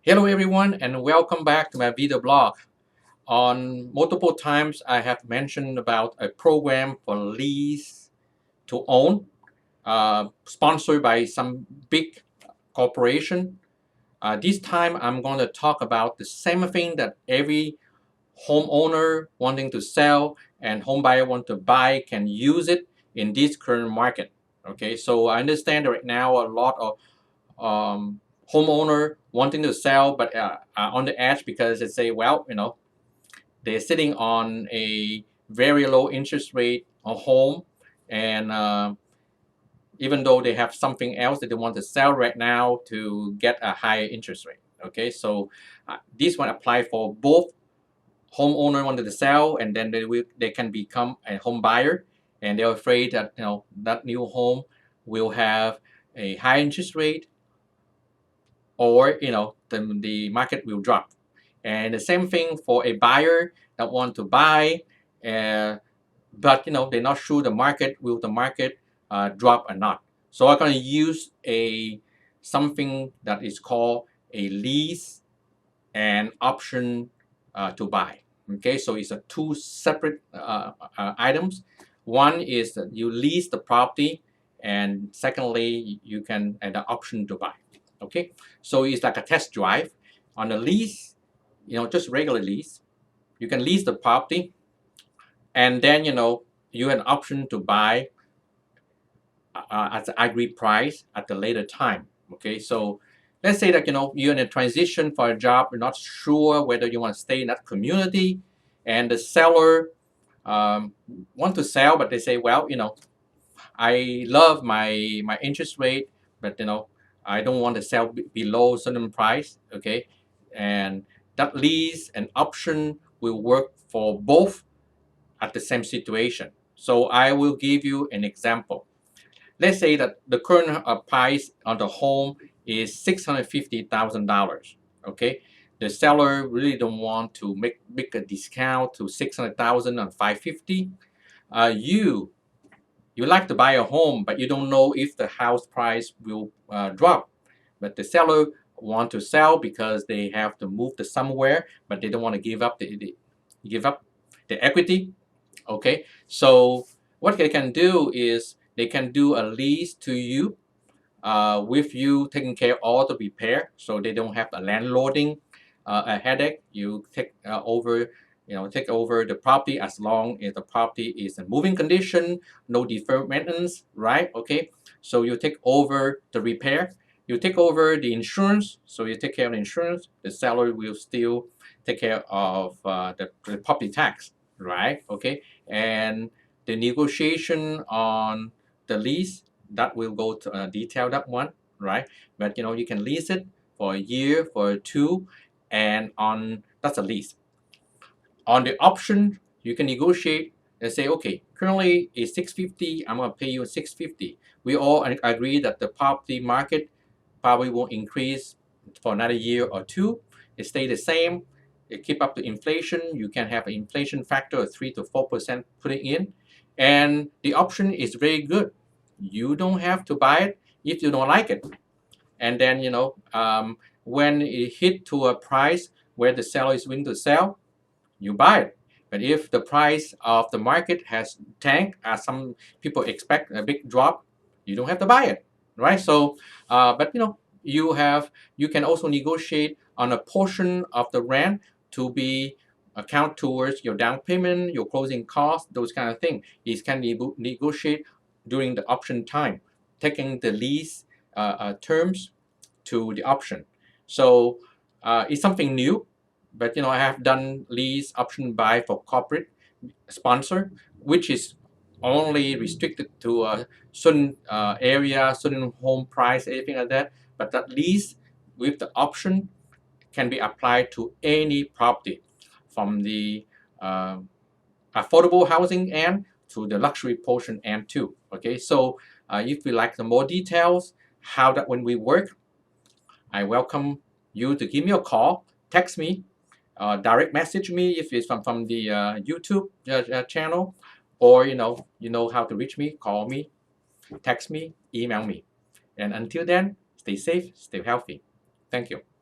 Hello everyone and welcome back to my video blog. On multiple times I have mentioned about a program for lease to own, sponsored by some big corporation. This time I'm going to talk about the same thing that every homeowner wanting to sell and home buyer want to buy can use it in this current market. Okay, so I understand that right now a lot of homeowner wanting to sell but are on the edge because they say, well, they're sitting on a very low interest rate on home, and even though they have something else that they want to sell right now to get a higher interest rate. Okay, so this one apply for both homeowner wanted to sell, and then they can become a home buyer, and they're afraid that that new home will have a high interest rate, or the market will drop. And the same thing for a buyer that want to buy, uh, but they're not sure the market drop or not. So I'm going to use a something that is called a lease and option to buy. Okay, so it's a two separate items. One is that you lease the property, and secondly you can add the option to buy. Okay, so it's like a test drive. On the lease, just regular lease, you can lease the property, and then you have an option to buy at the agreed price at the later time. Okay, so let's say that you're in a transition for a job, you're not sure whether you want to stay in that community, and the seller want to sell, but they say, well, I love my interest rate, but I don't want to sell below certain price. Okay, and that lease and option will work for both at the same situation. So I will give you an example. Let's say that the current price on the home is $650,000. Okay, the seller really don't want to make a discount to 600,000 and 550. You like to buy a home, but you don't know if the house price will drop. But the seller want to sell because they have to move to somewhere, but they don't want to give up the equity. Okay, so what they can do is they can do a lease to you, with you taking care of all the repair, so they don't have a landlording a headache. You take over the property as long as the property is in moving condition, no deferred maintenance, right? Okay, so you take over the repair, you take over the insurance, so you take care of the insurance. The seller will still take care of the property tax, right? Okay, and the negotiation on the lease, that will go to detail that one, right? But you can lease it for a year, for two, and on that's a lease. On the option, you can negotiate and say, okay, currently it's 650, I'm going to pay you 650. We all agree that the property market probably won't increase for another year or two. It stay the same. It keep up the inflation. You can have an inflation factor of 3 to 4% putting in. And the option is very good. You don't have to buy it if you don't like it. And then, when it hit to a price where the seller is willing to sell, you buy it. But if the price of the market has tanked, as some people expect a big drop, you don't have to buy it, right? So, but you can also negotiate on a portion of the rent to be account towards your down payment, your closing costs, those kind of things. It can be negotiate during the option time, taking the lease terms to the option. So it's something new, but I have done lease option buy for corporate sponsor, which is only restricted to a certain area, certain home price, anything like that. But that lease with the option can be applied to any property, from the uh, affordable housing end to the luxury portion end too. Okay, so if you like the more details, how that when we work, I welcome you to give me a call, text me, direct message me if it's from the YouTube channel, or you know how to reach me. Call me, text me, email me, and until then, stay safe, stay healthy. Thank you.